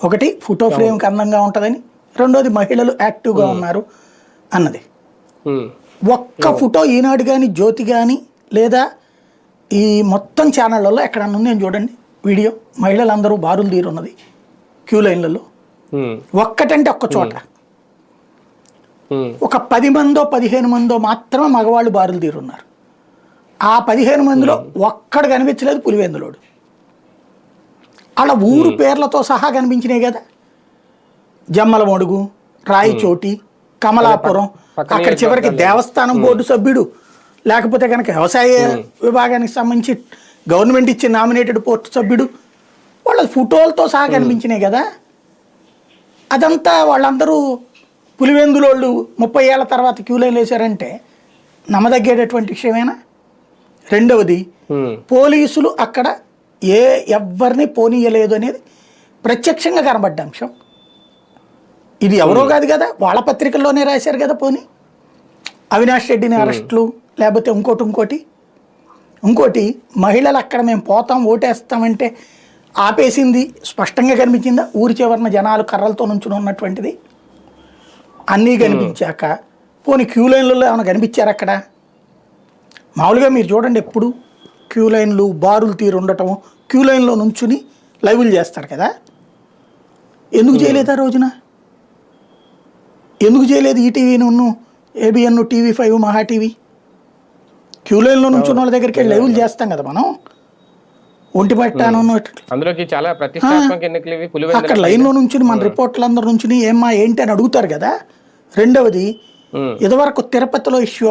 ఒకటి ఫోటో ఫ్రేమ్కి అందంగా ఉంటుందని, రెండోది మహిళలు యాక్టివ్గా ఉన్నారు అన్నది. ఒక్క ఫోటో ఈనాడు కానీ జ్యోతి కానీ లేదా ఈ మొత్తం ఛానళ్ళల్లో ఎక్కడన్నా ఉంది అని చూడండి వీడియో, మహిళలందరూ బారులు తీరున్నది క్యూ లైన్లలో. ఒక్కటంటే ఒక్క చోట ఒక 10 మందో 15 మందో మాత్రమే మగవాళ్ళు బారులు తీరున్నారు. ఆ 15 మందిలో ఒక్కడు కనిపించలేదు పులివెందులోడు. అలా ఊరు పేర్లతో సహా కనిపించినాయి కదా, జమ్మలమడుగు, రాయచోటి, కమలాపురం, అక్కడ చివరికి దేవస్థానం బోర్డు సభ్యుడు, లేకపోతే కనుక వ్యవసాయ విభాగానికి సంబంధించి గవర్నమెంట్ ఇచ్చే నామినేటెడ్ పోర్టు సభ్యుడు, వాళ్ళ ఫోటోలతో సహా కనిపించినాయి కదా. అదంతా వాళ్ళందరూ పులివెందులోళ్ళు 30 ఏళ్ల తర్వాత క్యూ లైన్ వేశారంటే నమ్మదగ్గేటటువంటి విషయమేనా? రెండవది, పోలీసులు అక్కడ ఎవరిని పోనీయలేదు అనేది ప్రత్యక్షంగా కనబడ్డ అంశం. ఇది ఎవరో కాదు కదా, వాళ్ళ పత్రికల్లోనే రాశారు కదా. పోనీ అవినాష్ రెడ్డిని అరెస్టులు, లేకపోతే ఇంకోటి మహిళలు అక్కడ మేము పోతాం ఓటేస్తామంటే ఆపేసింది స్పష్టంగా కనిపించిందా? ఊరి చివరిన జనాలు కర్రలతో నుంచుని ఉన్నటువంటిది అన్నీ కనిపించాక పోనీ క్యూ లైన్లలో ఏమైనా కనిపించారు అక్కడ? మామూలుగా మీరు చూడండి, ఎప్పుడు క్యూ లైన్లు బారులు తీరు ఉండటం, క్యూ లైన్లో నుంచుని లైవ్లు చేస్తారు కదా. ఎందుకు చేయలేదు ఆ రోజున? ఎందుకు చేయలేదు ఈటీవీను, ఏబిఎన్, TV5, మహా టీవీ? క్యూ లైన్లో నుంచున్న వాళ్ళ దగ్గరికి వెళ్ళి లైవ్లు చేస్తాం కదా మనం. ఒంటిపట్టాను అక్కడ లైన్లో నుంచి మన రిపోర్టర్లందరూ నుంచి ఏమ్మా ఏంటి అని అడుగుతారు కదా. రెండవది, ఇదివరకు తిరుపతిలో ఇష్యూ